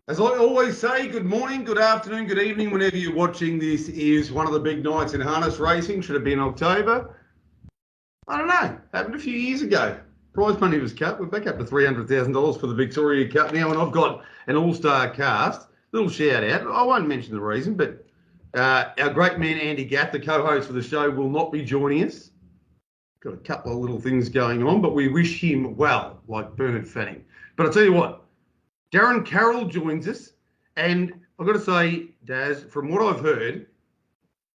As I always say, good morning, good afternoon, good evening, whenever you're watching. This is one of the big nights in harness racing. Should have been October. I don't know. Happened a few years ago. Prize money was cut. We're back up to $300,000 for the Victoria Cup now, and I've got an all-star cast. Little shout out. I won't mention the reason, but our great man Andy Gath, the co-host for the show, will not be joining us. Got a couple of little things going on, but we wish him well, like Bernard Fanning. But I'll tell you what. Darren Carroll joins us, and I've got to say, Daz, from what I've heard,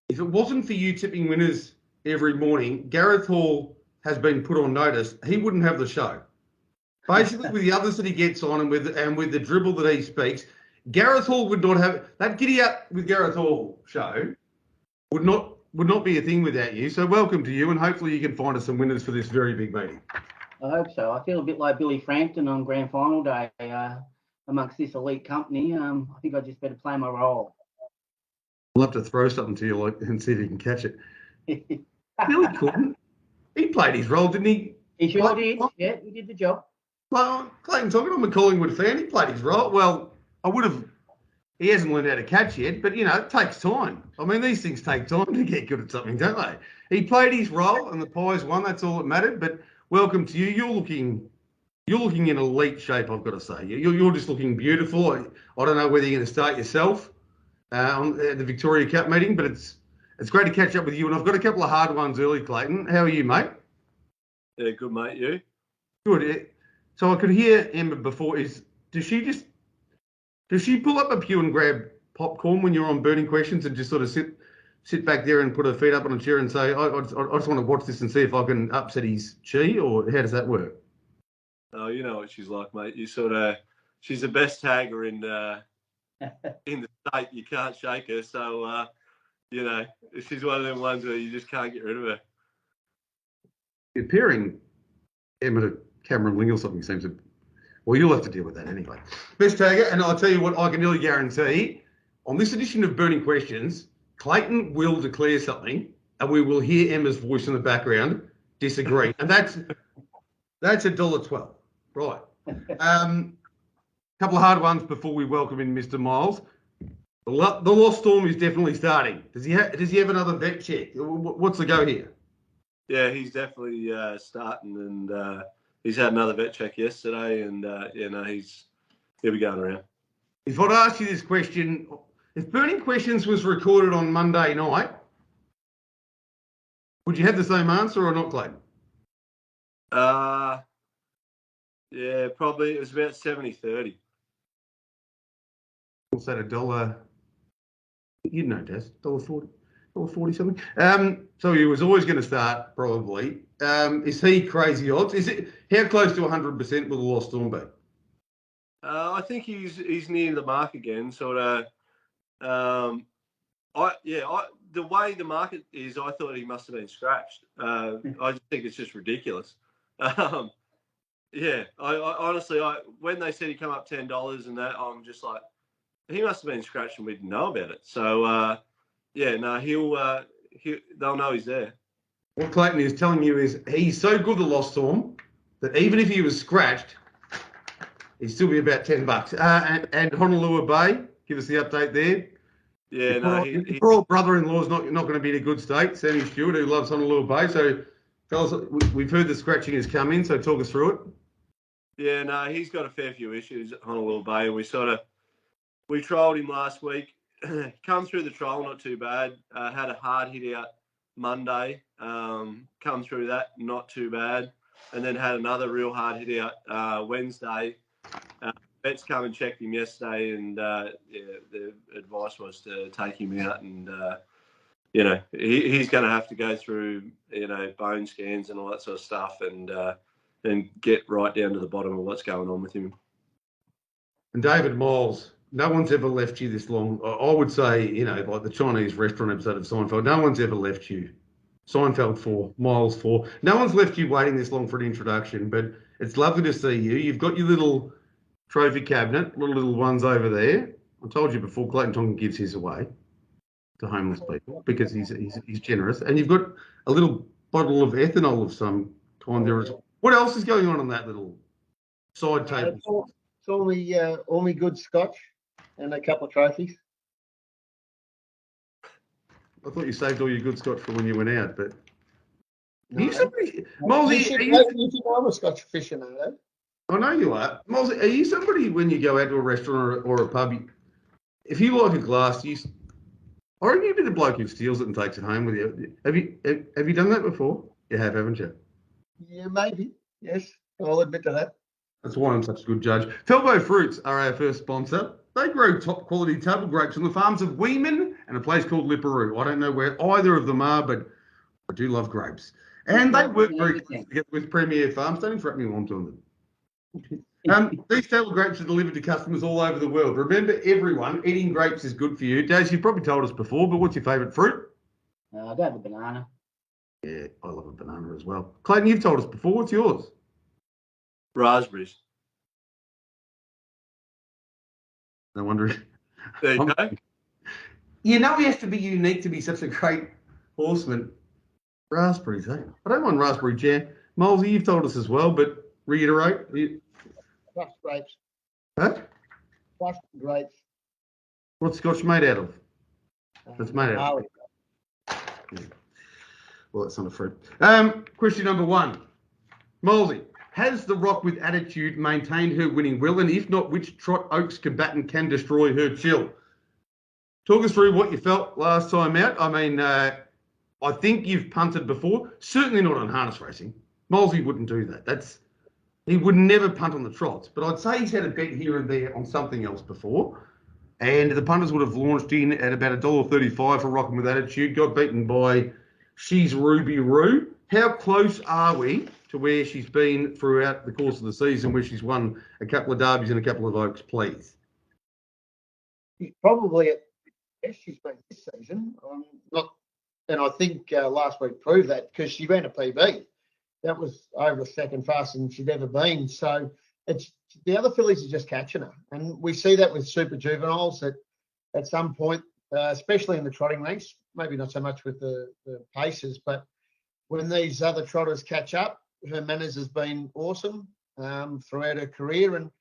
if it wasn't for you tipping winners every morning, Gareth Hall has been put on notice. He wouldn't have the show. Basically, with the others that he gets on and with the dribble that he speaks, Gareth Hall would not have that giddy up with Gareth Hall show would not be a thing without you. So welcome to you, and hopefully you can find us some winners for this very big meeting. I hope so. I feel a bit like Billy Frampton on grand final day. Amongst this elite company, I think I just better play my role. I'll have to throw something to you and see if you can catch it. Billy couldn't. He played his role, didn't he? He sure did. Yeah, he did the job. Well, Clayton Tonkin, I'm a Collingwood fan. He played his role. Well, he hasn't learned how to catch yet, but, it takes time. I mean, these things take time to get good at something, don't they? He played his role and the Pies won. That's all that mattered. But welcome to you. You're looking in elite shape, I've got to say. You're just looking beautiful. I don't know whether you're going to start yourself on the Victoria Cup meeting, but it's great to catch up with you. And I've got a couple of hard ones early, Clayton. How are you, mate? Yeah, good, mate. You? Good. So I could hear Emma before. Does she pull up a pew and grab popcorn when you're on burning questions and just sort of sit back there and put her feet up on a chair and say, I just want to watch this and see if I can upset his chi, or how does that work? Oh, you know what she's like, mate. She's the best tagger in the state. You can't shake her. So, she's one of them ones where you just can't get rid of her. You're pairing Emma to Cameron Ling or something seems to... Well, you'll have to deal with that anyway. Best tagger, and I'll tell you what, I can nearly guarantee, on this edition of Burning Questions, Clayton will declare something, and we will hear Emma's voice in the background disagree. And that's $1.12. Right. Couple of hard ones before we welcome in Mr. Miles. The Lost Storm is definitely starting. Does he have another vet check? What's the go here? Yeah, he's definitely starting, and he's had another vet check yesterday, and he'll be going around. If I'd ask you this question, if Burning Questions was recorded on Monday night, would you have the same answer or not, Clayton? Yeah, probably. It was about 70-30. What's that, $1? You'd know, Des, $1.40 something. So he was always going to start, probably. Is he crazy odds? How close to 100% will the Lost Storm be? I think he's near the mark again, sort of. The way the market is, I thought he must have been scratched. I just think it's just ridiculous. Yeah, I honestly, when they said he come up $10 and that, I'm just like, he must have been scratched and we didn't know about it. So, they'll know he's there. What Clayton is telling you is he's so good, the Lost Storm, that even if he was scratched, he'd still be about $10. And Honolulu Bay, give us the update there. Yeah, his poor old brother-in-law's not going to be in a good state, Sammy Stewart, who loves Honolulu Bay. So, fellas, we've heard the scratching has come in, so talk us through it. Yeah, no, he's got a fair few issues at Honolulu Bay. We trialled him last week. Come through the trial, not too bad. Had a hard hit out Monday. Come through that, not too bad. And then had another real hard hit out Wednesday. Vets come and checked him yesterday, and the advice was to take him out, and he's going to have to go through bone scans and all that sort of stuff, and get right down to the bottom of what's going on with him. And David Miles, no one's ever left you this long. I would say, like the Chinese restaurant episode of Seinfeld, no one's ever left you. Seinfeld 4, Miles 4. No one's left you waiting this long for an introduction, but it's lovely to see you. You've got your little trophy cabinet, little ones over there. I told you before, Clayton Tonkin gives his away to homeless people because he's generous. And you've got a little bottle of ethanol of some kind there as well. What else is going on that little side table? It's only good scotch. and a couple of trophies. I thought you saved all your good scotch for when you went out, but No. are you somebody, You Molesy, should are know you, if you know I'm a Scotch aficionado. I know you are. Molesy, are you somebody when you go out to a restaurant or a pub, if you like a glass, I reckon you've been the bloke who steals it and takes it home with you. Have you done that before? You have, haven't you? Yeah, maybe. Yes, I'll admit to that. That's why I'm such a good judge. Felbo Fruits are our first sponsor. They grow top quality table grapes on the farms of Weeman and a place called Lipperoo. I don't know where either of them are, but I do love grapes. And they work very closely together with Premier Farms. Don't interrupt me while I'm doing them. These table grapes are delivered to customers all over the world. Remember, everyone, eating grapes is good for you. Daz, you've probably told us before, but what's your favourite fruit? I go with banana. Yeah, I love a banana as well. Clayton, you've told us before. What's yours? Raspberries. No wonder. There you go. You know he has to be unique to be such a great horseman. Raspberries, eh? I don't mind raspberry jam. Molesy, you've told us as well, but reiterate. Crushed grapes. Huh? Crushed grapes. What's scotch made out of? It's made out of. Barley. Yeah. Well, that's not a fruit. Question number 1. Molesy, has the Rock with Attitude maintained her winning will? And if not, which Trot Oaks combatant can destroy her chill? Talk us through what you felt last time out. I mean, I think you've punted before. Certainly not on harness racing. Molesy wouldn't do that. He would never punt on the trots. But I'd say he's had a bet here and there on something else before. And the punters would have launched in at about $1.35 for Rockin' with Attitude. Got beaten by She's Ruby Roo. How close are we to where she's been throughout the course of the season, where she's won a couple of derbies and a couple of Oaks, please? She's probably at best she's been this season. And I think last week proved that because she ran a PB. That was over the second fastest than she'd ever been. So it's the other fillies are just catching her. And we see that with super juveniles that at some point, especially in the trotting ranks, maybe not so much with the paces, but when these other trotters catch up, her manners has been awesome throughout her career. And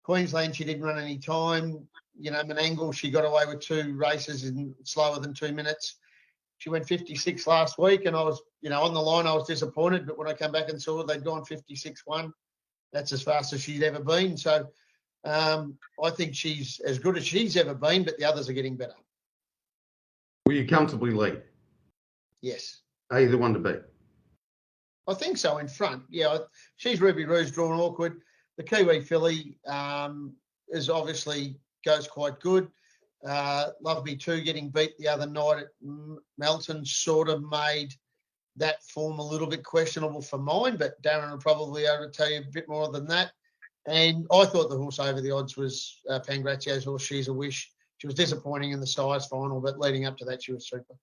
Queensland, she didn't run any time. You know, Menangle, she got away with 2 races in slower than 2 minutes. She went 56 last week, and I was, on the line, I was disappointed. But when I come back and saw they'd gone 56-1, that's as fast as she's ever been. So I think she's as good as she's ever been, but the others are getting better. Will you comfortably lead? Yes. Are you the one to beat? I think so in front. Yeah, she's Ruby Roo's drawn awkward. The Kiwi filly is obviously goes quite good. Love Me Too getting beat the other night at Melton sort of made that form a little bit questionable for mine, but Darren will probably be able to tell you a bit more than that. And I thought the horse over the odds was Pangrazio's horse, She's a Wish. She was disappointing in the size final, but leading up to that, she was super.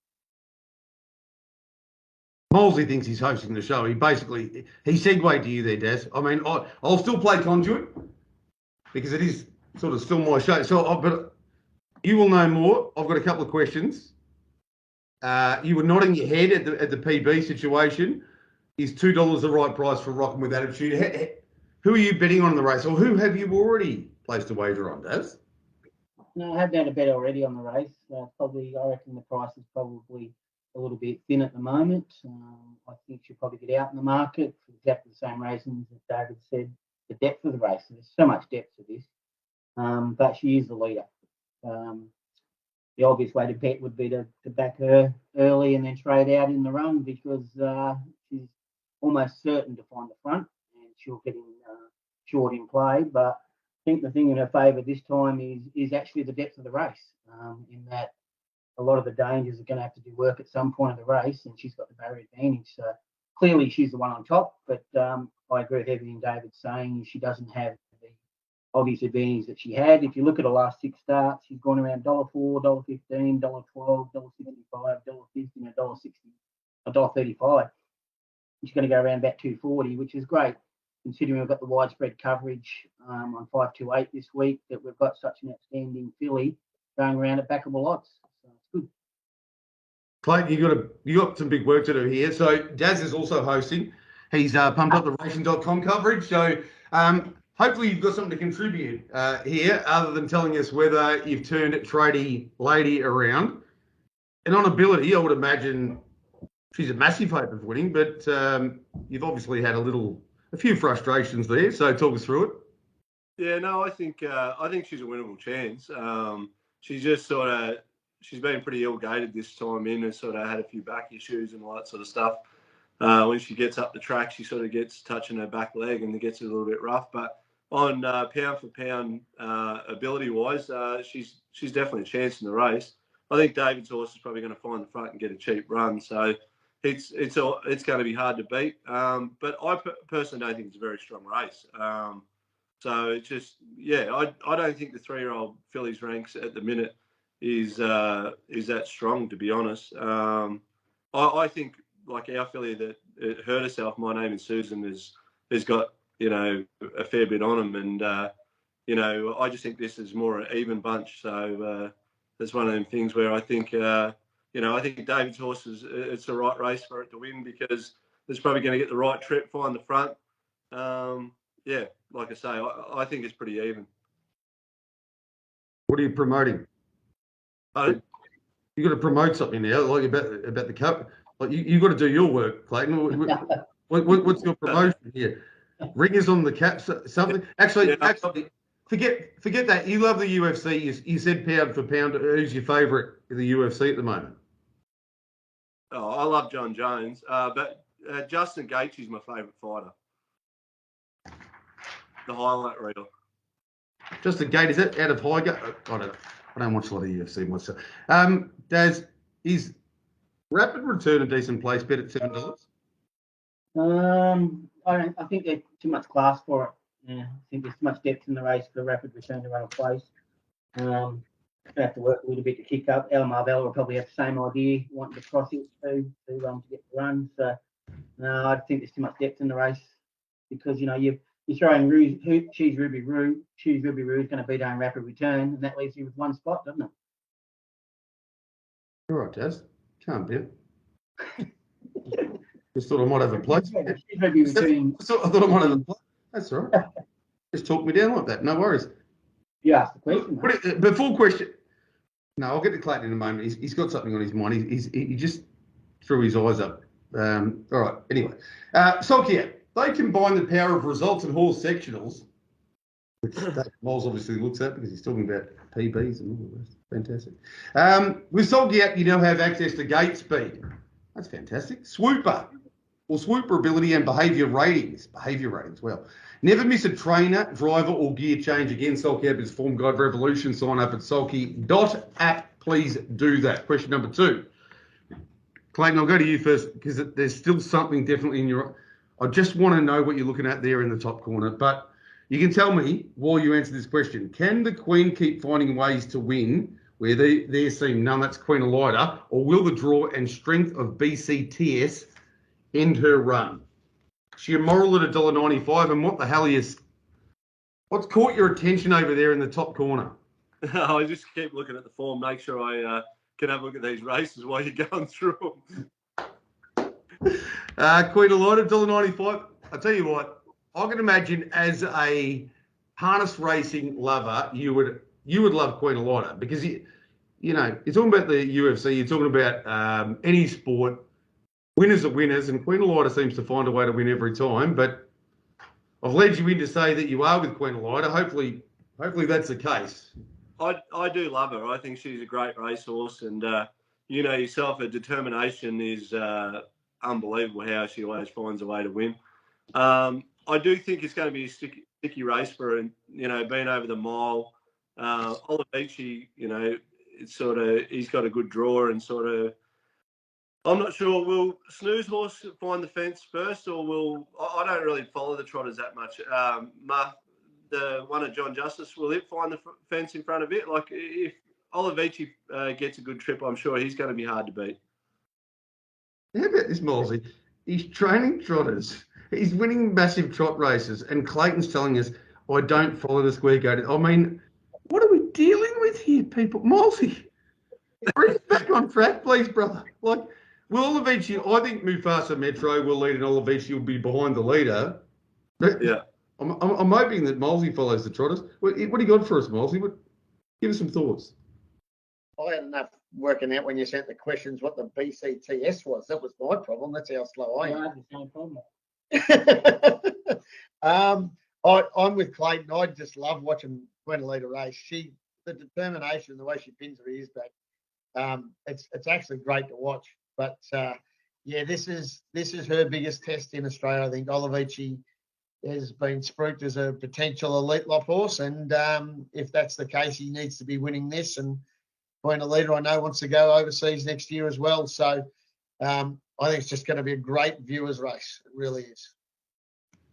Molesy thinks he's hosting the show. He segued to you there, Daz. I mean, I'll still play conduit because it is sort of still my show. But you will know more. I've got a couple of questions. You were nodding your head at the PB situation. Is $2 the right price for Rockin' with Attitude? Who are you betting on in the race, or who have you already placed a wager on, Daz? No, I have done a bet already on the race. I reckon the price is probably a little bit thin at the moment. I think she'll probably get out in the market for exactly the same reasons that David said. The depth of the race, there's so much depth to this, but she is the leader. The obvious way to bet would be to back her early and then trade out in the run because she's almost certain to find the front and she'll get in short in play. But I think the thing in her favour this time is actually the depth of the race, in that a lot of the dangers are going to have to do work at some point of the race, and she's got the barrier advantage. So clearly she's the one on top, but I agree with everything David's saying. She doesn't have the obvious advantage that she had. If you look at her last 6 starts, she's gone around $4, $15, $12, $65, $50, and $1.60, $1.35. She's going to go around about $2.40, which is great, considering we've got the widespread coverage on 528 this week, that we've got such an outstanding filly going around at backable odds. So it's good. Clayton, you got some big work to do here. So Daz is also hosting. He's pumped up the racing.com coverage. So hopefully you've got something to contribute here, other than telling us whether you've turned Tradie Lady around. And on ability, I would imagine she's a massive hope of winning, but you've obviously had a few frustrations there. So talk us through it. Yeah, no, I think she's a winnable chance. She's just she's been pretty ill-gated this time in and sort of had a few back issues and all that sort of stuff. When she gets up the track, she sort of gets touching her back leg and it gets a little bit rough. But on pound for pound ability-wise, she's definitely a chance in the race. I think David's horse is probably going to find the front and get a cheap run. So it's going to be hard to beat. But I personally don't think it's a very strong race. So it's just, I don't think the 3-year-old fillies ranks at the minute is that strong, to be honest. I think like our filly that hurt herself, My Name is Susan, has got a fair bit on him, and I just think this is more an even bunch. So that's one of them things where I think I think David's horse it's the right race for it to win because it's probably going to get the right trip, find the front. Like I say, I think it's pretty even. What are you promoting? You got to promote something now, like about the cup. Like you got to do your work, Clayton. What's your promotion here? Ringers on the cap, something. Actually, forget that. You love the UFC. You said pound for pound. Who's your favourite in the UFC at the moment? Oh, I love John Jones, but Justin Gaethje's my favourite fighter. The highlight reel. Just a gate, is that out of Highgate? I don't watch a lot of UFC myself. Is Rapid Return a decent place bet at $7? I think there's too much class for it. Yeah, I think there's too much depth in the race for Rapid Return to run a place. They have to work a little bit to kick up. El Marvell will probably have the same idea, wanting to cross it to get the run. So no, I think there's too much depth in the race because you're throwing Choose Ruby Roo. Choose Ruby Roo is going to beat on Rapid Return, and that leaves you with one spot, doesn't it? All right, Jazz. Calm down. Just thought I might have a place. I thought I might have a place. That's all right. Just talk me down like that. No worries. You asked the question. Before question. No, I'll get to Clayton in a moment. He's got something on his mind. He just threw his eyes up. All right. Anyway, Solkier. They combine the power of results and horse sectionals, which Miles obviously looks at because he's talking about PBs and all the rest. Fantastic. With Solkier, you now have access to gate speed. That's fantastic. Swooper ability and behaviour ratings. Well, never miss a trainer, driver or gear change again. Sulky app is Form Guide Revolution. Sign up at sulky.app. Please do that. Question number 2. Clayton, I'll go to you first because there's still something definitely in your... I just want to know what you're looking at there in the top corner. But you can tell me while you answer this question. Can the Queen keep finding ways to win where there seem none? That's Queen Elida. Or will the draw and strength of BCTS end her run? She moral at $1.95. And what the hell what's caught your attention over there in the top corner? I just keep looking at the form, make sure I can have a look at these races while you're going through them. Queen Elida, $1.95. I'll tell you what, I can imagine as a harness racing lover, you would love Queen Elida because you're talking about the UFC, you're talking about any sport. Winners are winners, and Queen Elida seems to find a way to win every time. But I've led you in to say that you are with Queen Elida. Hopefully that's the case. I do love her. I think she's a great racehorse, and yourself, her determination is unbelievable. How she always finds a way to win. I do think it's going to be a sticky race for her. Being over the mile, Olivici, he's got a good draw and sort of. I'm not sure. Will Snooze Horse find the fence first, or I don't really follow the trotters that much. The one of John Justice, will it find the fence in front of it? Like if Olivici gets a good trip, I'm sure he's going to be hard to beat. How about this, Molesy? He's training trotters. He's winning massive trot races, and Clayton's telling us, I don't follow the square gate. I mean, what are we dealing with here, people? Molesy, bring it back on track, please, brother. Like, will Olivici, I think Mufasa Metro will lead and Olivici will be behind the leader. Yeah. I'm hoping that Molesy follows the trotters. What do you got for us, Molesy? Give us some thoughts. I had enough working out when you sent the questions what the BCTS was. That was my problem. That's how slow I I am. have the same problem. I'm with Clayton. I just love watching Gwenolita race. The determination, the way she pins her ears back, it's actually great to watch. But yeah, this is her biggest test in Australia. I think Olivici has been spruiked as a potential elite lop horse, and if that's the case, he needs to be winning this. And Gwenolita, I know, wants to go overseas next year as well. So I think it's just going to be a great viewers race. It really is.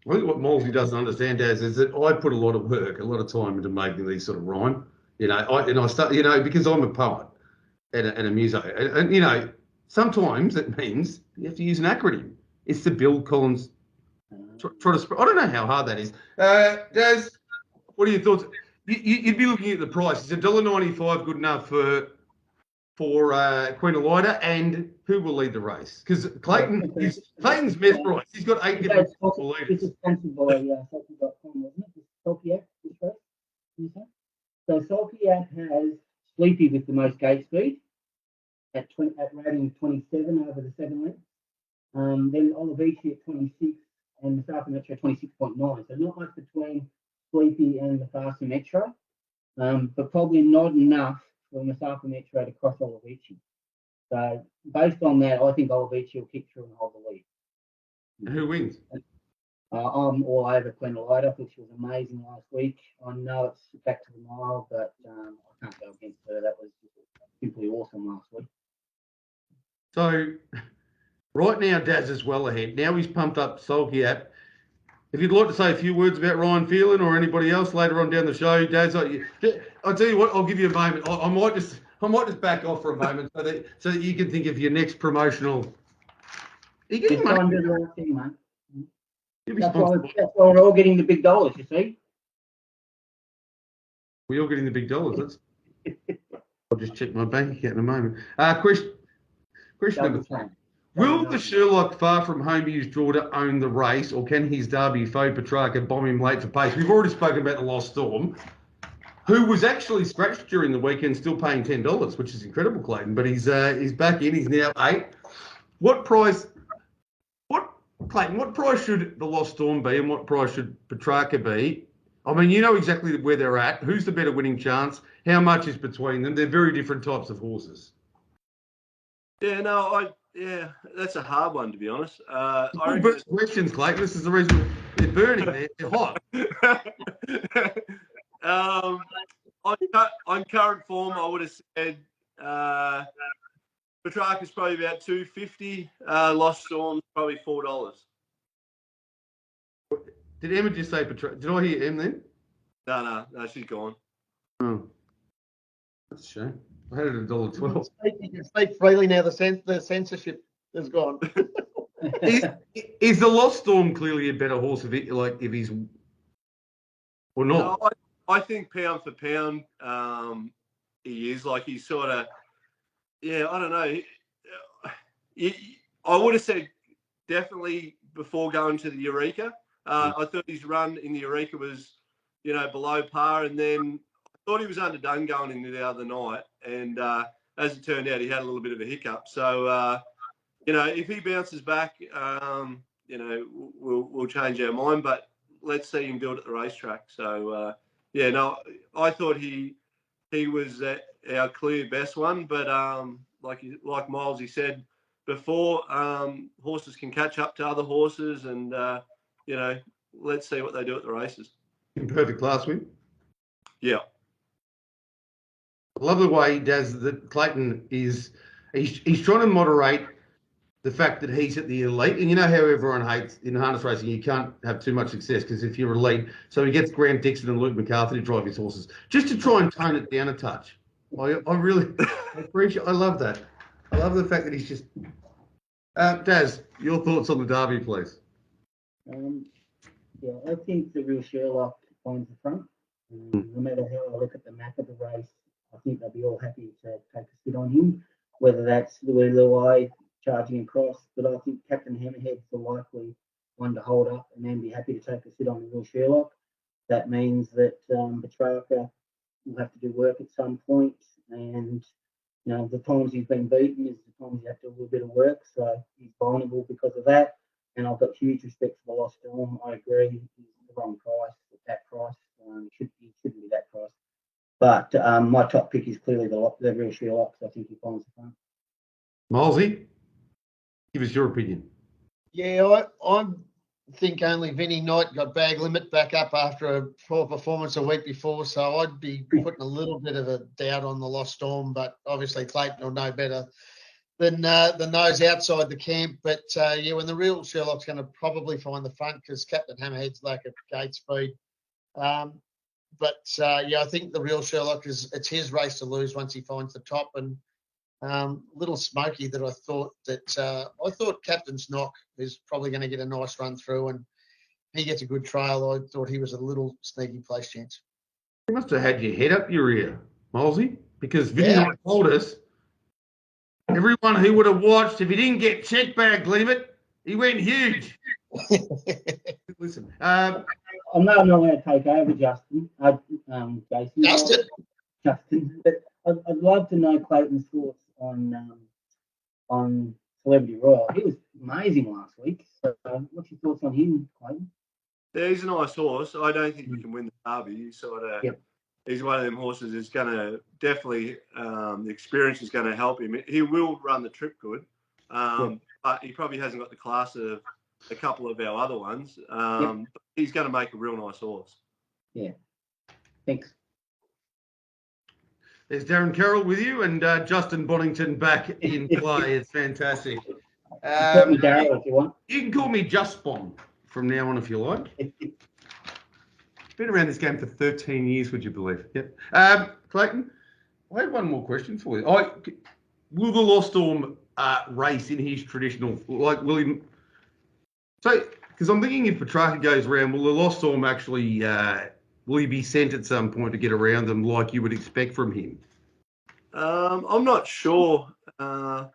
I think what Molesy doesn't understand, Daz, is that I put a lot of work, a lot of time into making these sort of rhyme. I start, because I'm a poet and a muso, and sometimes it means you have to use an acronym. It's the Bill Collins. I don't know how hard that is. Daz, what are your thoughts? You'd be looking at the price. Is $1.95 good enough for Queenalida, and who will lead the race? Because Clayton's mesmerised. He's got 8 different leaders. This is sponsored by Salky.com, wasn't it? This Salky app, this race. So Salky app has Sleepy with the most gate speed at rating 27 over the 7 lengths. Then Olivici at 26 and the Masafa Metro 26.9. So not much between Sleepy and the Faster Metro, but probably not enough for Masafa Metro to cross Olivici. So based on that, I think Olivici will kick through and hold the lead. Who wins? I'm all over Queenalida, which was amazing last week. I know it's back to the mile, but I can't go against her. That was simply awesome last week. So right now, Daz is well ahead. Now he's pumped up Sulky app. If you'd like to say a few words about Ryan Phelan or anybody else later on down the show, Daz, I'll tell you what, I'll give you a moment. I might just back off for a moment so that you can think of your next promotional. Are you getting money? Do the right thing, mate. That's why we're all getting the big dollars, you see. We're all getting the big dollars. I'll just check my bank account in a moment. Question number 3. Will the Sherlock Far From Home Used Jordan own the race, or can his Derby foe Petrarca bomb him late for pace? We've already spoken about the Lost Storm, who was actually scratched during the weekend, still paying $10, which is incredible, Clayton. But he's back in. He's now 8. Clayton, what price should the Lost Storm be, and what price should Petrarca be? I mean, you know exactly where they're at. Who's the better winning chance? How much is between them? They're very different types of horses. Yeah, that's a hard one, to be honest. Questions, Clayton. This is the reason they're burning. They're hot. On current form, I would have said Petrarca's probably about $2.50. Lost Storm's probably $4. Did Emma just say Petrarca? Did I hear Em then? No, she's gone. Oh, that's a shame. I had it at $1.12. You can speak freely now. The censorship is gone. Is the Lost Storm clearly a better horse if he's or not? No, I think pound for pound, he is. Like, he's sort of, I don't know. I would have said definitely before going to the Eureka. I thought his run in the Eureka was, below par, and then I thought he was underdone going into the other night, and as it turned out, he had a little bit of a hiccup. So, if he bounces back, we'll change our mind, but let's see him do it at the racetrack. So, I thought he was our clear best one, but like Miles, he said before, horses can catch up to other horses, and let's see what they do at the races. In perfect class win. Yeah. I love the way he does that. Clayton he's trying to moderate the fact that he's at the elite, and you know how everyone hates in harness racing, you can't have too much success because if you're elite, so he gets Grant Dixon and Luke McCarthy to drive his horses just to try and tone it down a touch. I really appreciate. I love that. I love the fact that he's just. Daz, your thoughts on the Derby, please. I think the real Sherlock finds the front. No matter how I look at the map of the race, I think they'll be all happy to take a sit on him, whether that's Louis Luai charging across. But I think Captain Hammerhead's the likely one to hold up and then be happy to take a sit on the real Sherlock. That means that Petrarca will have to do work at some point, and the times he's been beaten is the times you have to do a little bit of work. So he's vulnerable because of that. And I've got huge respect for the Lost Storm. I agree, he's the wrong price at that price. He shouldn't be that price. But my top pick is clearly the real Sherlock. So I think he finds the front. Milesy, give us your opinion. Yeah, I think only Vinnie Knight got bag limit back up after a poor performance a week before, so I'd be putting a little bit of a doubt on the Lost Storm, but obviously Clayton will know better than those outside the camp. But when the real Sherlock's going to probably find the front because Captain Hammerhead's lack of gate speed. I think the real Sherlock it's his race to lose once he finds the top. And little smoky that I thought Captain's Knock is probably going to get a nice run through, and he gets a good trail. I thought he was a little sneaky place chance. You must have had your head up your ear, Milesy, because Vinny Knight told us everyone who would have watched, if he didn't get check bag limit, he went huge. Listen, I'm not going to take over, Justin. Jason. Justin, but I'd love to know Clayton's thoughts on Celebrity Royal. He was amazing last week. So, what's your thoughts on him, Clayton? Yeah, he's a nice horse. I don't think he can win the Derby. He's one of them horses that's going to definitely the experience is going to help him. He will run the trip good, but he probably hasn't got the class of a couple of our other ones. But he's going to make a real nice horse. Yeah. Thanks. There's Darren Carroll with you and Jason Bonnington back in play. It's fantastic. Call me Darryl if you want. You can call me Just Bon from now on if you like. Been around this game for 13 years, would you believe? Yep. Clayton, I have one more question for you. Will the Lost Storm race in his traditional, will he? So, because I'm thinking if Petrarca goes around, will the Lost Storm actually, will he be sent at some point to get around them like you would expect from him? I'm not sure. I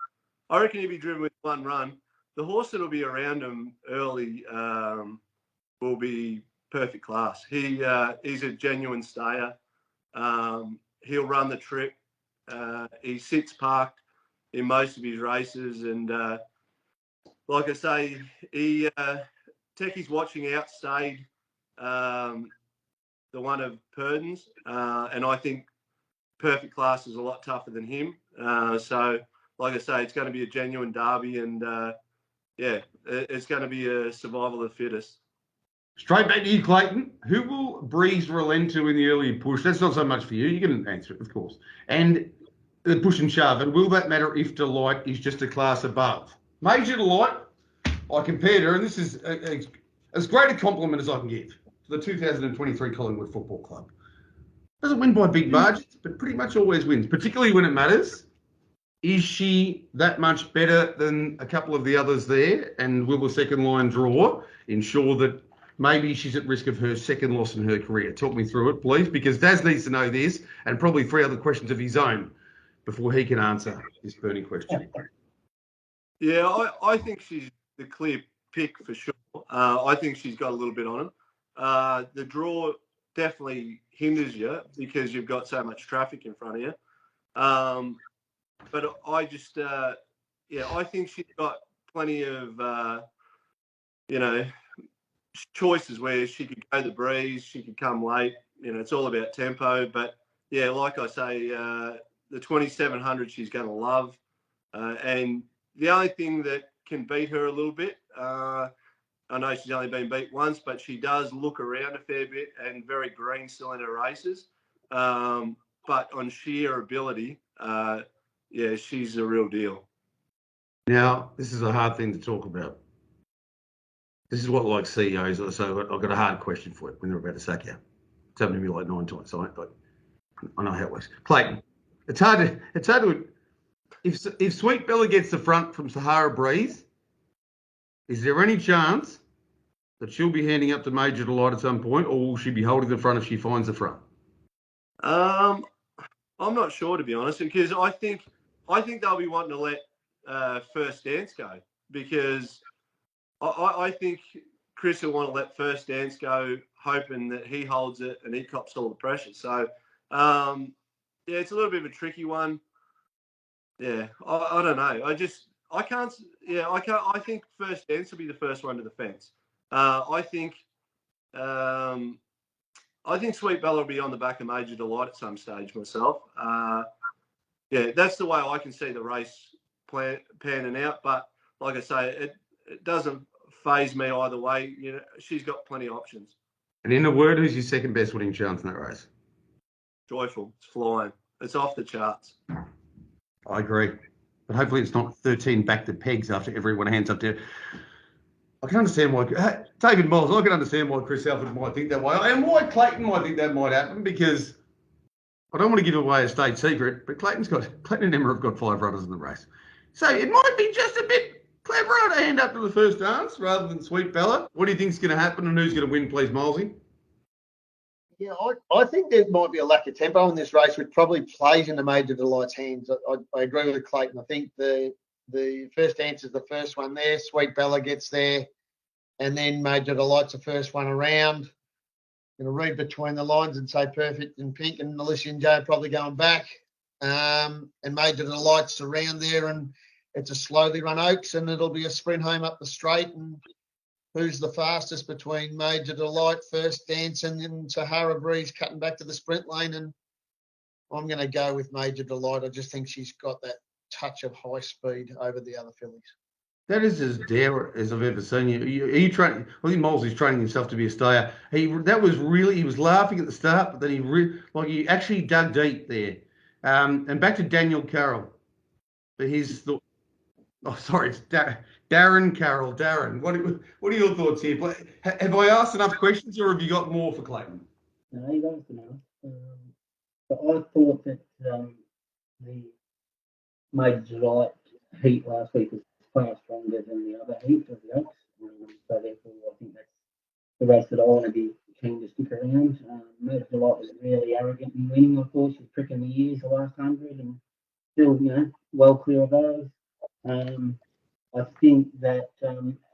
reckon he'll be driven with one run. The horse that'll be around him early will be perfect class. He's a genuine stayer. He'll run the trip. He sits parked in most of his races, and like I say, Techie's watching outstayed the one of Purdon's, and I think perfect class is a lot tougher than him. So, like I say, it's going to be a genuine derby, and it's going to be a survival of the fittest. Straight back to you, Clayton. Who will Breeze relent to in the early push? That's not so much for you. You can answer it, of course. And the push and shove. And will that matter if Delight is just a class above? Major Delight, I compared her, and this is as great a compliment as I can give to the 2023 Collingwood Football Club. Doesn't win by big margins, but pretty much always wins, particularly when it matters. Is she that much better than a couple of the others there? And will the second line draw ensure that maybe she's at risk of her second loss in her career? Talk me through it, please, because Daz needs to know this and probably 3 other questions of his own before he can answer this burning question. Yeah, I think she's the clear pick for sure. I think she's got a little bit on him. The draw definitely hinders you because you've got so much traffic in front of you. But I just, I think she's got plenty of, choices where she could go the Breeze, she could come late. It's all about tempo. But, yeah, like I say, the 2700 she's going to love. And the only thing that can beat her a little bit, I know she's only been beat once, but she does look around a fair bit and very green still in her races. But on sheer ability, she's the real deal. Now, this is a hard thing to talk about. This is what like CEOs are. So I've got a hard question for you when they're about to sack you. It's happened to me like 9 times. So I know how it works. Clayton, it's hard to. If Sweet Bella gets the front from Sahara Breeze, is there any chance that she'll be handing up to Major Delight at some point, or will she be holding the front if she finds the front? I'm not sure, to be honest, because I think they'll be wanting to let First Dance go, because I think Chris will want to let First Dance go, hoping that he holds it and he cops all the pressure. So, yeah, it's a little bit of a tricky one. Yeah, I don't know. I think First Dance will be the first one to the fence. I think Sweet Bella will be on the back of Major Delight at some stage myself. Yeah, that's the way I can see the race panning out. But like I say, it doesn't phase me either way. You know, she's got plenty of options. And in a word, who's your second best winning chance in that race? Joyful. It's flying. It's off the charts. I agree. But hopefully it's not 13 back to pegs after everyone hands up there. I can understand why David Miles, I can understand why Chris Alford might think that way and why Clayton might think that might happen, because I don't want to give away a state secret, but Clayton and Emma have got 5 runners in the race. So it might be just a bit cleverer to hand up to the first dance rather than Sweet Bella. What do you think is going to happen and who's going to win, please, Milesy? Yeah, I think there might be a lack of tempo in this race, which probably plays into Major Delight's hands. I agree with Clayton. I think the first dance is the first one there. Sweet Bella gets there, and then Major Delight's the first one around. Going to read between the lines and say Perfect and Pink and Alicia and Joe probably going back. And Major Delight's around there, and it's a slowly run Oaks, and it'll be a sprint home up the straight. And who's the fastest between Major Delight, First Dance, and then Sahara Breeze cutting back to the sprint lane? And I'm going to go with Major Delight. I just think she's got that touch of high speed over the other fillies. That is as dare as I've ever seen you. Are you training? I think Miles training himself to be a stayer. He was laughing at the start, but then he actually dug deep there. And back to Daniel Carroll. But it's Darren Carroll. Darren, what are your thoughts here? Have I asked enough questions, or have you got more for Clayton? No, you got enough. But I thought that the Major Delight heat last week was far stronger than the other heat of the Oaks. So therefore, I think that's the race that I want to be keen to stick around. Major Delight was really arrogant in winning, of course. She's pricking the ears the last 100 and still, well clear of those. I think that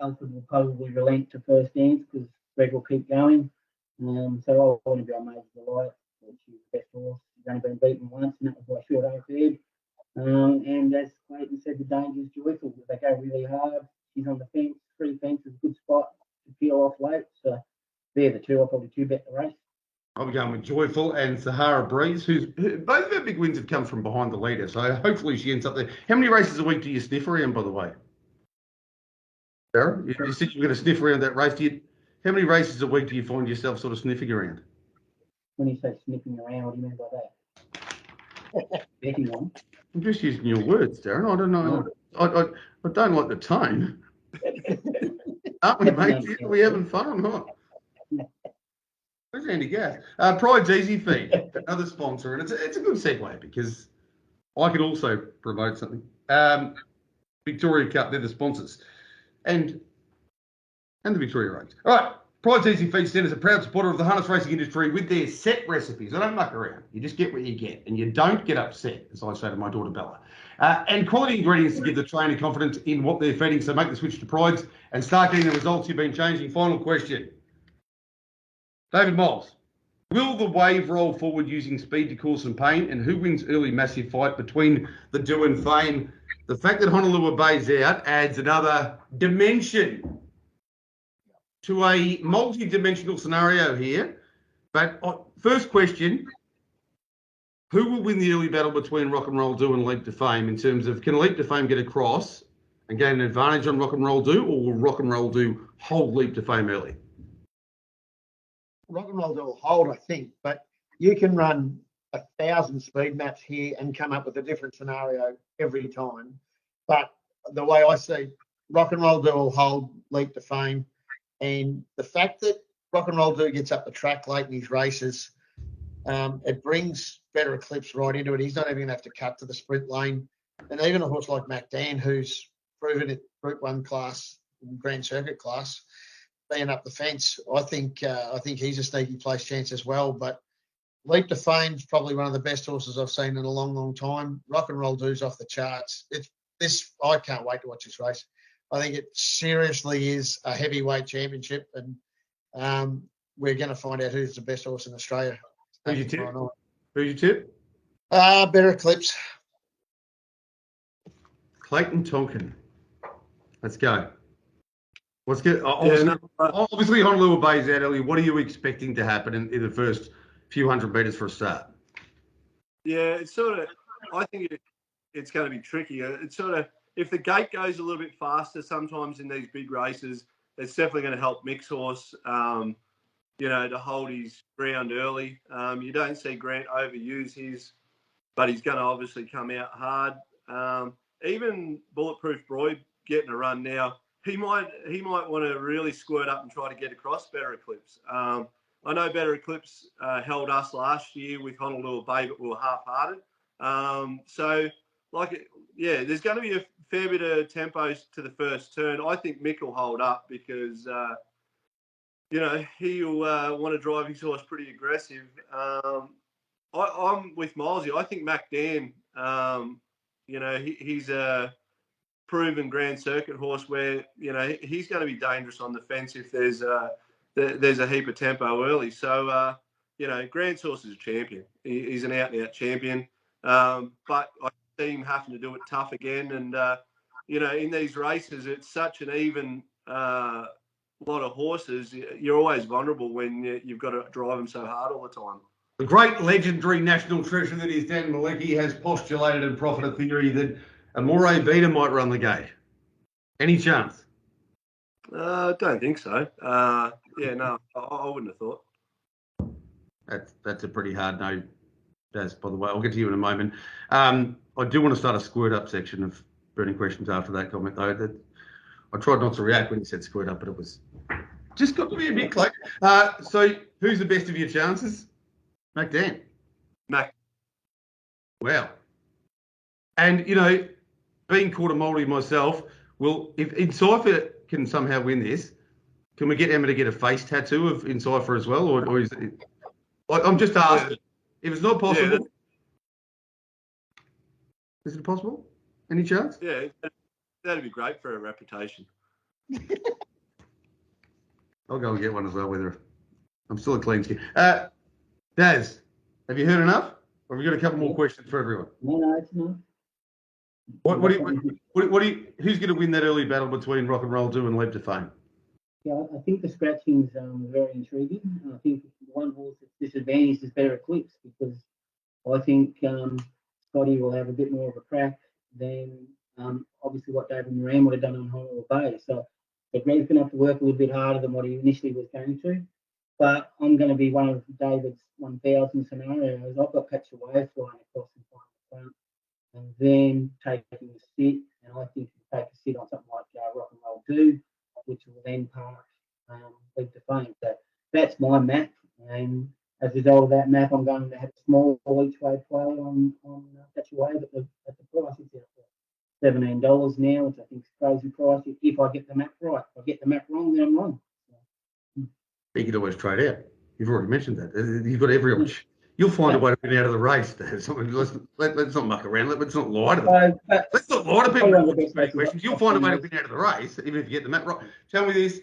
Alfred will probably relent to First Dance because Greg will keep going. So I want to be on Major Delight. She's the best horse. She's only been beaten once, and that was by short AFed. And as Clayton said, the danger is Joyful. They go really hard. She's on the fence. 3 fences, good spot to peel off late. So they're the two. I'll probably 2-bet the race. I'll be going with Joyful and Sahara Breeze, who both of her big wins have come from behind the leader. So hopefully she ends up there. How many races a week do you sniff around, by the way? Sarah, you said you were going to sniff around that race. How many races a week do you find yourself sort of sniffing around? When you say sniffing around, what do you mean by that? Betting on. I'm just using your words, Darren. I don't know. I don't like the tone. Aren't we, mate? Are we having fun or not? Where's Andy Gath? Pride's Easy Feed, another sponsor, and it's a good segue because I can also promote something. Victoria Cup, they're the sponsors, and the Victoria Range. All right, Pride's Easy Feed Stand is a proud supporter of the harness racing industry with their set recipes. I don't muck around. You just get what you get, and you don't get upset, as I say to my daughter Bella. And quality ingredients to give the trainer confidence in what they're feeding. So make the switch to Pride's and start getting the results you've been changing. Final question. David Miles, will the wave roll forward using speed to cause some pain? And who wins early massive fight between the Do and Fame? The fact that Honolulu Bay's out adds another dimension to a multi-dimensional scenario here. But first question, who will win the early battle between Rock and Roll Do and Leap to Fame in terms of, can Leap to Fame get across and gain an advantage on Rock and Roll Do, or will Rock and Roll Do hold Leap to Fame early? Rock and Roll Do will hold, I think, but you can run 1,000 speed maps here and come up with a different scenario every time. But the way I see Rock and Roll Do will hold Leap to Fame, and the fact that Rock and Roll Do gets up the track late in his races, it brings better eclipse right into it. He's not even going to have to cut to the sprint lane. And even a horse like Mac Dan, who's proven it Group 1 class, Grand Circuit class, being up the fence, I think he's a sneaky place chance as well. But Leap to Fame's probably one of the best horses I've seen in a long, long time. Rock and Roll Do's off the charts. I can't wait to watch this race. I think it seriously is a heavyweight championship, and we're going to find out who's the best horse in Australia. Who's your tip? Who's your tip? Better Eclipse. Clayton Tonkin. Let's go. What's good? Yeah, Obviously, Honolulu Bay's out early. What are you expecting to happen in the first few hundred metres for a start? Yeah, it's sort of. I think it's going to be tricky. It's sort of if the gate goes a little bit faster, sometimes in these big races, it's definitely going to help Mick's horse. To hold his ground early. You don't see Grant overuse his, but he's going to obviously come out hard. Even Bulletproof Broy getting a run now, he might want to really squirt up and try to get across Better Eclipse. I know Better Eclipse held us last year with Honolulu Bay, but we were half-hearted. There's going to be a fair bit of tempos to the first turn. I think Mick will hold up because, he'll want to drive his horse pretty aggressive. I'm with Milesy. I think Mac Dan, he's a proven Grand Circuit horse where, he's going to be dangerous on the fence if there's a heap of tempo early. So, Grant's horse is a champion. He's an out-and-out champion. But I see him having to do it tough again. And, in these races, it's such an even lot of horses. You're always vulnerable when you've got to drive them so hard all the time. The great legendary national treasure that is Dan Malecki has postulated and profited theory that Amore Beta might run the gate. Any chance? I don't think so. I wouldn't have thought. That's a pretty hard no, Daz, by the way. I'll get to you in a moment. I do want to start a squirt up section of burning questions after that comment, though. I tried not to react when you said squirt up, but it was just got to be a bit close. So who's the best of your chances? Mac Dan. Mac. Wow. And, being quarter Māori myself, if Encipher can somehow win this, can we get Emma to get a face tattoo of Encipher as well? Or is it... I'm just asking. If it's not possible... Is it possible? Any chance? Yeah, that'd be great for a reputation. I'll go and get one as well, whether I'm still a clean skin. Daz, have you heard enough? Or have we got a couple more questions for everyone? No, it's not. Who's going to win that early battle between Rock and Roll 2 and Leap to Fame? Yeah, I think the scratching's very intriguing. I think one horse that's disadvantaged is Better Eclipse because I think Scotty will have a bit more of a crack than obviously what David Moran would have done on Honolulu Bay. So Greg's going to have to work a little bit harder than what he initially was going to. But I'm going to be one of David's 1,000 scenarios. I've got Patch Away flying across in front and then taking a sit. And I think he'll take a sit on something like Rock and Roll 2, which will then park Leap to Fame. So that's my map. And as a result of that map, I'm going to have a small each way play on Patch Away, but at the price it's out there. $17 now, which I think is a crazy price if I get the map right. If I get the map wrong, then I'm wrong. You could always trade out. You've already mentioned that. You've got every option. You'll find a way to win out of the race. Let's not muck around. Let's not lie to them. Let's not lie to people. Questions. You'll find a way to win out of the race, even if you get the map right. Tell me this.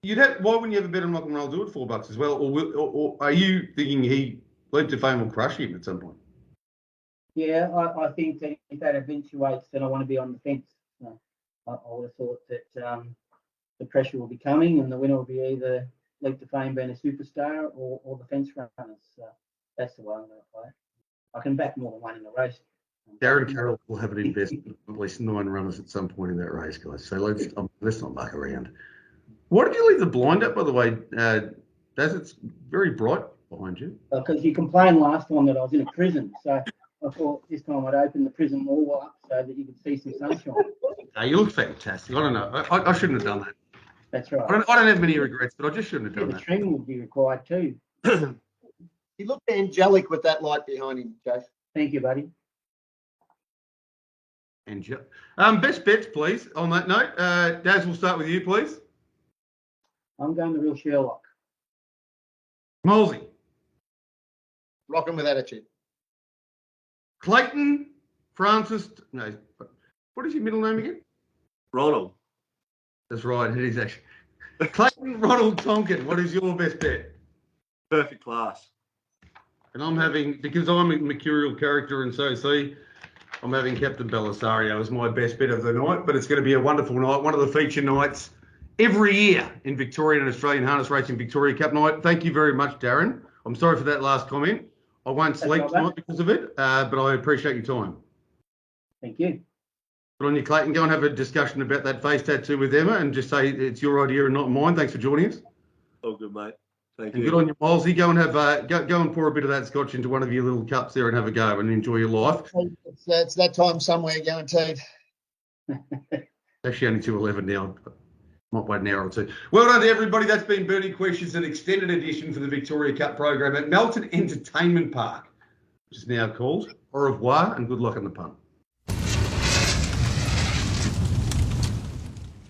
Why wouldn't you have a bet on Rock and Roll do it $4 as well? Or are you thinking he Leap to Fame will crush him at some point? Yeah, I think that if that eventuates, then I want to be on the fence. I would have thought that the pressure will be coming and the winner will be either Leap to Fame being a superstar or the fence runners. So that's the way I'm going to play. I can back more than one in the race. Darren Carroll will have an investment of at least 9 runners at some point in that race, guys. So let's not muck around. Why did you leave the blind up, by the way, Daz? It's very bright behind you. Because you complained last time that I was in a prison. So I thought this time I'd open the prison wall up so that you could see some sunshine. You look fantastic. I don't know. I shouldn't have done that. That's right. I don't have many regrets, but I just shouldn't have done that. The trim would be required too. He looked angelic with that light behind him, Jason. Thank you, buddy. Best bets, please, on that note. Daz, we'll start with you, please. I'm going the real Sherlock. Molesy. Rocking with attitude. Clayton Francis. No, what is your middle name again? Ronald. That's right. It is actually. Clayton Tonkin, what is your best bet? Perfect class. And I'm having, because I'm a mercurial character and so see, I'm having Captain Belisario as my best bet of the night, but it's going to be a wonderful night, one of the feature nights every year in Victorian and Australian Harness Racing Victoria Cup night. Thank you very much, Darren. I'm sorry for that last comment. I won't sleep tonight because of it, but I appreciate your time. Thank you. Good on you, Clayton. Go and have a discussion about that face tattoo with Emma and just say it's your idea and not mine. Thanks for joining us. All good, mate. Thank And you. good on you, Milesy. Go and have go and pour a bit of that scotch into one of your little cups there and have a go and enjoy your life. It's that time somewhere, guaranteed. Actually, only 2:11 now. Might wait an hour or two. Well done to everybody. That's been Burning Questions, an extended edition for the Victoria Cup program at Melton Entertainment Park, which is now called Au revoir and good luck on the punt.